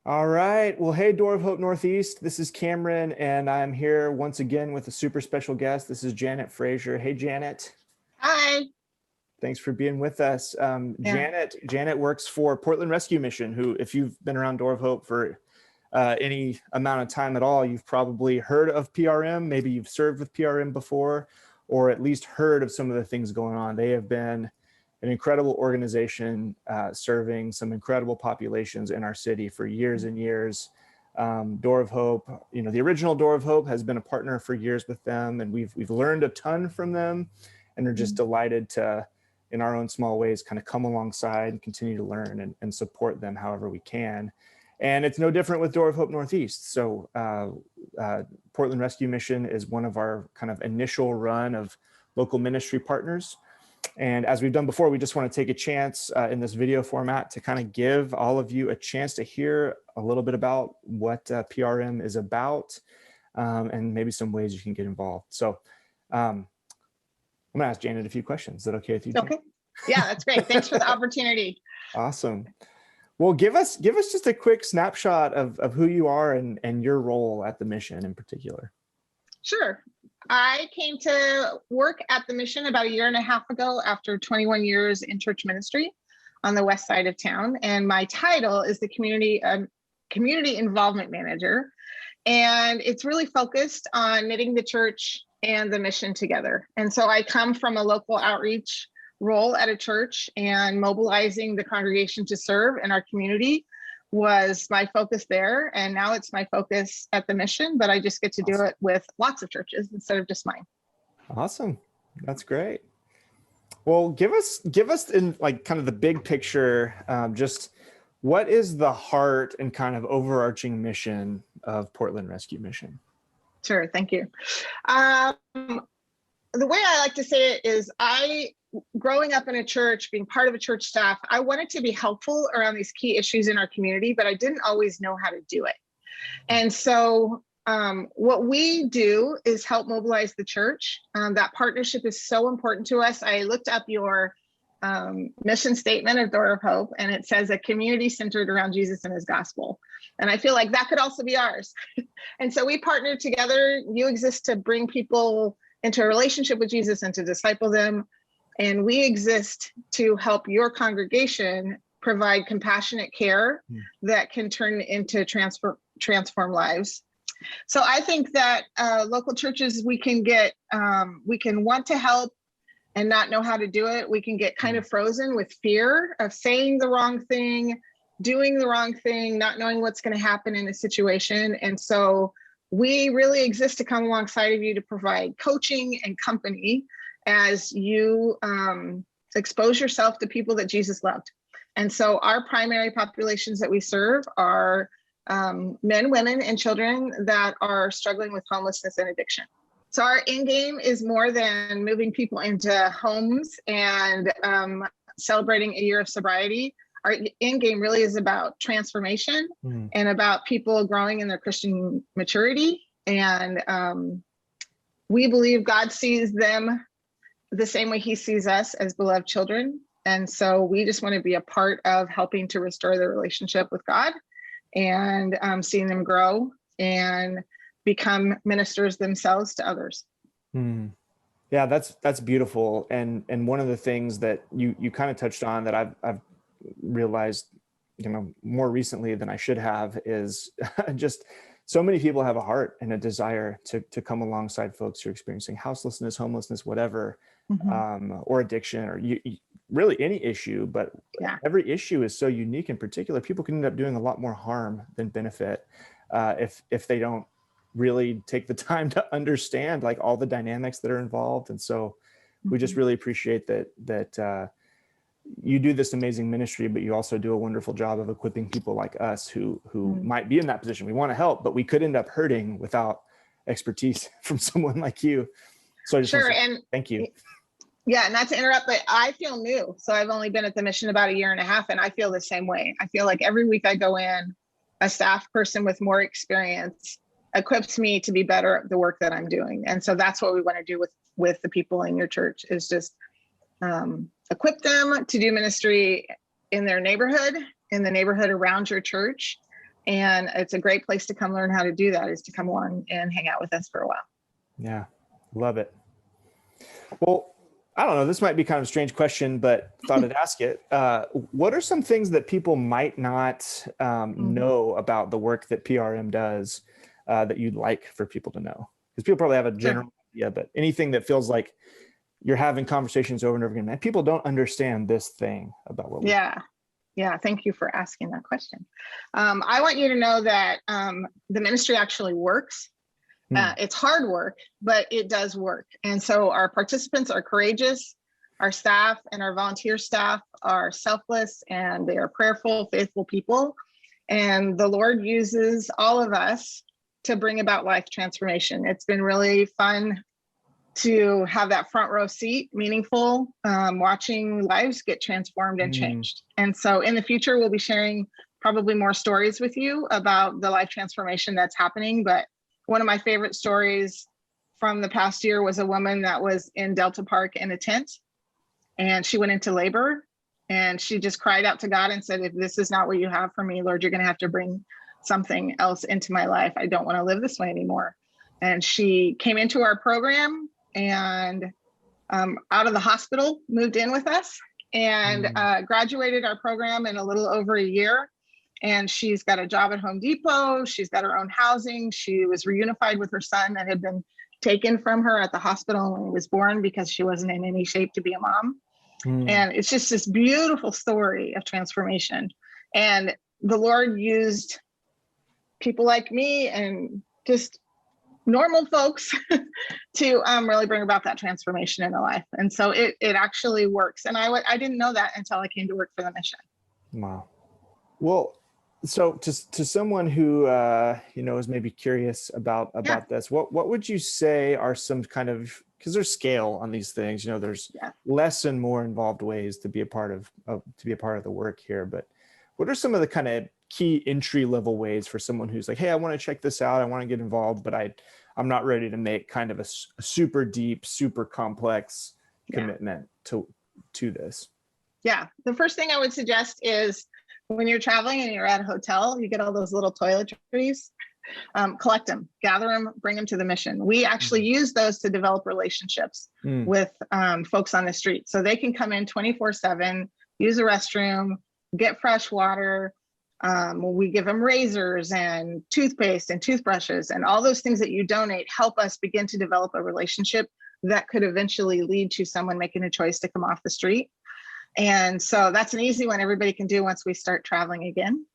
All right. Well, hey, Door of Hope Northeast. This is Cameron, and I'm here once again with a super special guest. This is Janet Frazier. Hey, Janet. Hi. Thanks for being with us. Yeah. Janet works for Portland Rescue Mission, who, if you've been around Door of Hope for any amount of time at all, you've probably heard of PRM. Maybe you've served with PRM before, or at least heard of some of the things going on. They have been an incredible organization serving some incredible populations in our city for years and years. Door of Hope, the original Door of Hope has been a partner for years with them, and we've learned a ton from them, and are just delighted to, in our own small ways, kind of come alongside and continue to learn and support them however we can. And it's no different with Door of Hope Northeast. So Portland Rescue Mission is one of our kind of initial run of local ministry partners. And as we've done before, we just want to take a chance in this video format to kind of give all of you a chance to hear a little bit about what PRM is about, and maybe some ways you can get involved. So I'm going to ask Janet a few questions. Is that okay with you, Janet? Okay. Yeah, that's great. Thanks for the opportunity. Awesome. Well, give us just a quick snapshot of who you are and your role at the mission in particular. Sure. I came to work at the mission about a year and a half ago after 21 years in church ministry on the west side of town. And my title is the community involvement manager. And it's really focused on knitting the church and the mission together. And so I come from a local outreach role at a church, and mobilizing the congregation to serve in our community was my focus there. And now it's my focus at the mission, but I just get to do it with lots of churches instead of just mine. Awesome. That's great. Well, give us in like kind of the big picture, just what is the heart and kind of overarching mission of Portland Rescue Mission? Sure. Thank you. The way I like to say it is growing up in a church, being part of a church staff, I wanted to be helpful around these key issues in our community, but I didn't always know how to do it. And so what we do is help mobilize the church. That partnership is so important to us. I looked up your mission statement of Door of Hope, and it says a community centered around Jesus and his gospel. And I feel like that could also be ours. And so we partner together. You exist to bring people into a relationship with Jesus and to disciple them. And we exist to help your congregation provide compassionate care that can turn into transform lives. So I think that local churches, we can want to help and not know how to do it. We can get kind of frozen with fear of saying the wrong thing, doing the wrong thing, not knowing what's going to happen in a situation. And so we really exist to come alongside of you to provide coaching and company as you expose yourself to people that Jesus loved. And so our primary populations that we serve are men, women, and children that are struggling with homelessness and addiction. So our end game is more than moving people into homes and celebrating a year of sobriety. Our end game really is about transformation and about people growing in their Christian maturity. And we believe God sees them the same way he sees us, as beloved children. And so we just want to be a part of helping to restore their relationship with God and seeing them grow and become ministers themselves to others. Yeah, that's beautiful. And one of the things that you kind of touched on that I've realized, more recently than I should have, is just so many people have a heart and a desire to come alongside folks who are experiencing houselessness, homelessness, whatever, or addiction, or really any issue. But every issue is so unique. In particular, people can end up doing a lot more harm than benefit if they don't really take the time to understand like all the dynamics that are involved. And so we just really appreciate that you do this amazing ministry, but you also do a wonderful job of equipping people like us who might be in that position. We want to help, but we could end up hurting without expertise from someone like you. So I just want to say thank you. Yeah, not to interrupt, but I feel new. So I've only been at the mission about a year and a half, and I feel the same way. I feel like every week I go in, a staff person with more experience equips me to be better at the work that I'm doing. And so that's what we want to do with the people in your church, is just equip them to do ministry in their neighborhood, in the neighborhood around your church, And it's a great place to come learn how to do that, is to come along and hang out with us for a while. Yeah, love it. Well, I don't know, this might be kind of a strange question, but thought I'd ask it. What are some things that people might not know about the work that PRM does that you'd like for people to know? Because people probably have a general idea, but anything that feels like you're having conversations over and over again, man, people don't understand this thing about what we do. Yeah, thank you for asking that question. I want you to know that the ministry actually works. It's hard work, but it does work. And so our participants are courageous. Our staff and our volunteer staff are selfless, and they are prayerful, faithful people. And the Lord uses all of us to bring about life transformation. It's been really fun to have that front row seat, meaningful, watching lives get transformed and changed. And so in the future, we'll be sharing probably more stories with you about the life transformation that's happening. But one of my favorite stories from the past year was a woman that was in Delta Park in a tent, and she went into labor, and she just cried out to God and said, if this is not what you have for me, Lord, you're going to have to bring something else into my life. I don't want to live this way anymore. And she came into our program and out of the hospital, moved in with us, and graduated our program in a little over a year. And she's got a job at Home Depot. She's got her own housing. She was reunified with her son that had been taken from her at the hospital when he was born because she wasn't in any shape to be a mom. And it's just this beautiful story of transformation. And the Lord used people like me and just normal folks to really bring about that transformation in their life. And so it actually works. And I didn't know that until I came to work for the mission. Wow. Well, so to someone who is maybe curious about this, what would you say are some kind of, because there's scale on these things, there's less and more involved ways to be a part of the work here, but what are some of the kind of key entry level ways for someone who's like, hey, I want to check this out, I want to get involved, but I'm not ready to make kind of a super deep, super complex commitment to this? Yeah, the first thing I would suggest is, when you're traveling and you're at a hotel, you get all those little toiletries, collect them, gather them, bring them to the mission. We actually use those to develop relationships with folks on the street. So they can come in 24/7, use a restroom, get fresh water. We give them razors and toothpaste and toothbrushes, and all those things that you donate help us begin to develop a relationship that could eventually lead to someone making a choice to come off the street. And so that's an easy one everybody can do once we start traveling again.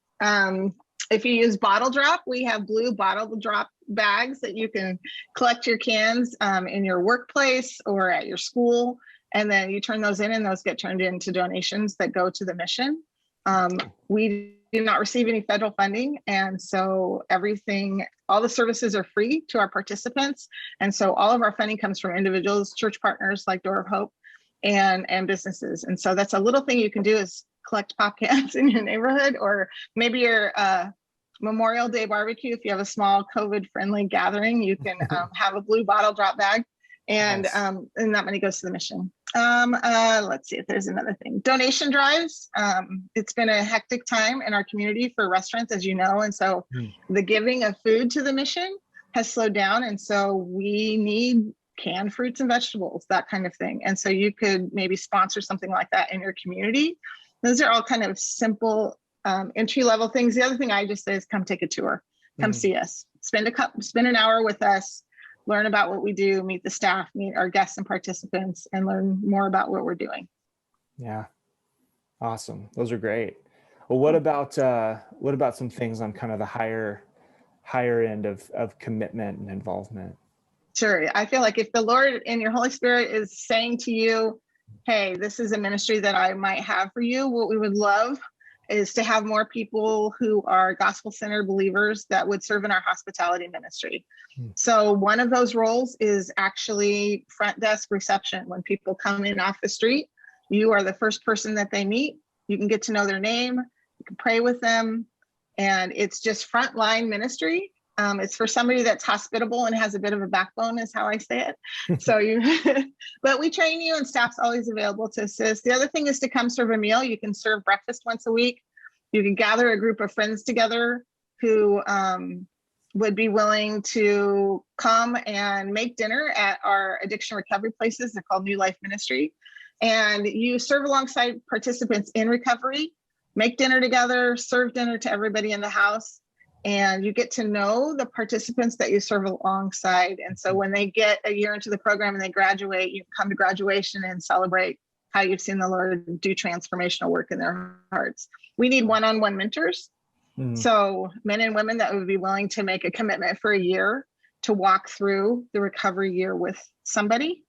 If you use bottle drop, we have blue bottle drop bags that you can collect your cans in your workplace or at your school. And then you turn those in, and those get turned into donations that go to the mission. We do not receive any federal funding. And so all the services are free to our participants. And so all of our funding comes from individuals, church partners like Door of Hope, and businesses. And so that's a little thing you can do, is collect pop cans in your neighborhood, or maybe your Memorial Day barbecue. If you have a small COVID friendly gathering, you can have a blue bottle drop bag, and that money goes to the mission. Let's see if there's another thing. Donation drives. It's been a hectic time in our community for restaurants, as you know. And so the giving of food to the mission has slowed down. And so we need canned fruits and vegetables, that kind of thing. And so you could maybe sponsor something like that in your community. Those are all kind of simple entry level things. The other thing I just say is come take a tour, come see us, spend an hour with us, learn about what we do, meet the staff, meet our guests and participants, and learn more about what we're doing. Yeah. Awesome. Those are great. Well, what about some things on kind of the higher end of commitment and involvement? Sure. I feel like if the Lord and your Holy Spirit is saying to you, hey, this is a ministry that I might have for you, what we would love is to have more people who are gospel-centered believers that would serve in our hospitality ministry. So one of those roles is actually front desk reception. When people come in off the street, you are the first person that they meet. You can get to know their name, you can pray with them, and it's just frontline ministry. It's for somebody that's hospitable and has a bit of a backbone, is how I say it. So but we train you, and staff's always available to assist. The other thing is to come serve a meal. You can serve breakfast once a week. You can gather a group of friends together who would be willing to come and make dinner at our addiction recovery places. They're called New Life Ministry. And you serve alongside participants in recovery, make dinner together, serve dinner to everybody in the house, and you get to know the participants that you serve alongside. And so when they get a year into the program and they graduate, you come to graduation and celebrate how you've seen the Lord do transformational work in their hearts. We need one-on-one mentors. So men and women that would be willing to make a commitment for a year to walk through the recovery year with somebody.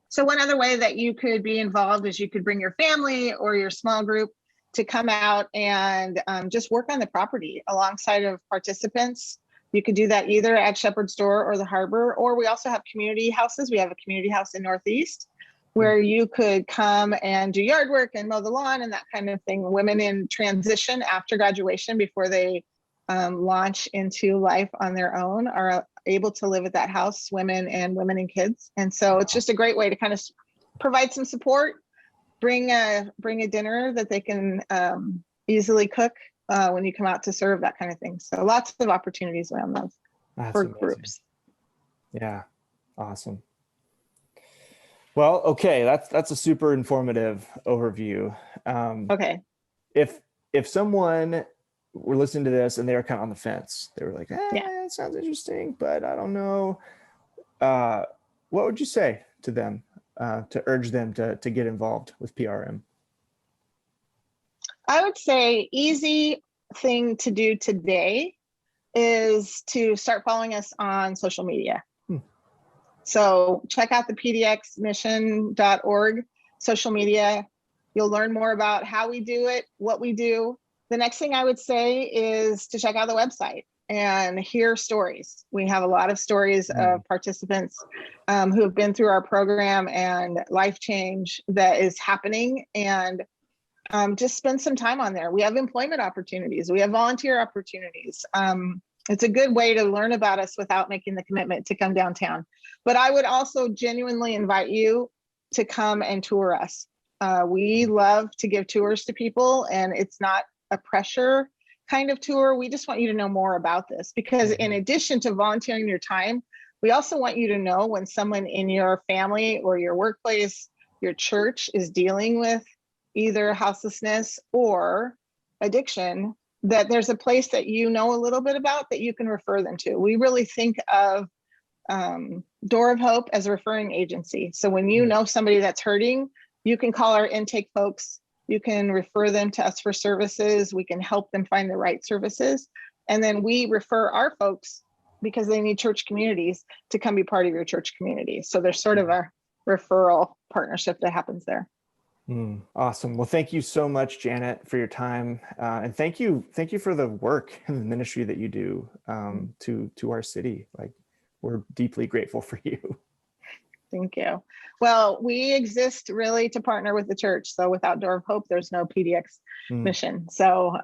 So one other way that you could be involved is you could bring your family or your small group to come out and just work on the property alongside of participants. You could do that either at Shepherd's Door or the Harbor, or we also have community houses. We have a community house in Northeast where you could come and do yard work and mow the lawn and that kind of thing. Women in transition after graduation, before they launch into life on their own, are able to live at that house, women and kids. And so it's just a great way to kind of provide some support, bring a dinner that they can easily cook when you come out to serve, that kind of thing. So lots of opportunities around those for groups. Yeah, awesome. Well, okay, that's a super informative overview. Okay. If someone were listening to this and they were kind of on the fence, they were like, it sounds interesting, but I don't know. What would you say to them to urge them to get involved with PRM? I would say easy thing to do today is to start following us on social media. So check out the pdxmission.org social media. You'll learn more about how we do it, what we do. The next thing I would say is to check out the website and hear stories. We have a lot of stories of participants who have been through our program and life change that is happening, and just spend some time on there. We have employment opportunities. We have volunteer opportunities. It's a good way to learn about us without making the commitment to come downtown. But I would also genuinely invite you to come and tour us. We love to give tours to people, and it's not a pressure kind of tour. We just want you to know more about this, because in addition to volunteering your time, we also want you to know when someone in your family or your workplace, your church is dealing with either houselessness or addiction, that there's a place that you know a little bit about that you can refer them to. We really think of Door of Hope as a referring agency. So when you know somebody that's hurting, you can call our intake folks. You can refer them to us for services. We can help them find the right services. And then we refer our folks, because they need church communities, to come be part of your church community. So there's sort of a referral partnership that happens there. Awesome. Well, thank you so much, Janet, for your time. And thank you for the work and the ministry that you do to our city. Like, we're deeply grateful for you. Thank you. Well, we exist really to partner with the church. So without Door of Hope, there's no PDX mission. So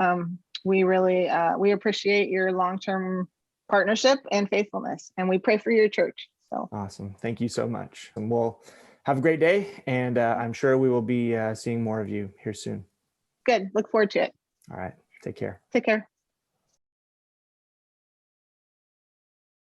we really, we appreciate your long-term partnership and faithfulness, and we pray for your church. So awesome. Thank you so much. And we'll have a great day. And I'm sure we will be seeing more of you here soon. Good. Look forward to it. All right. Take care. Take care.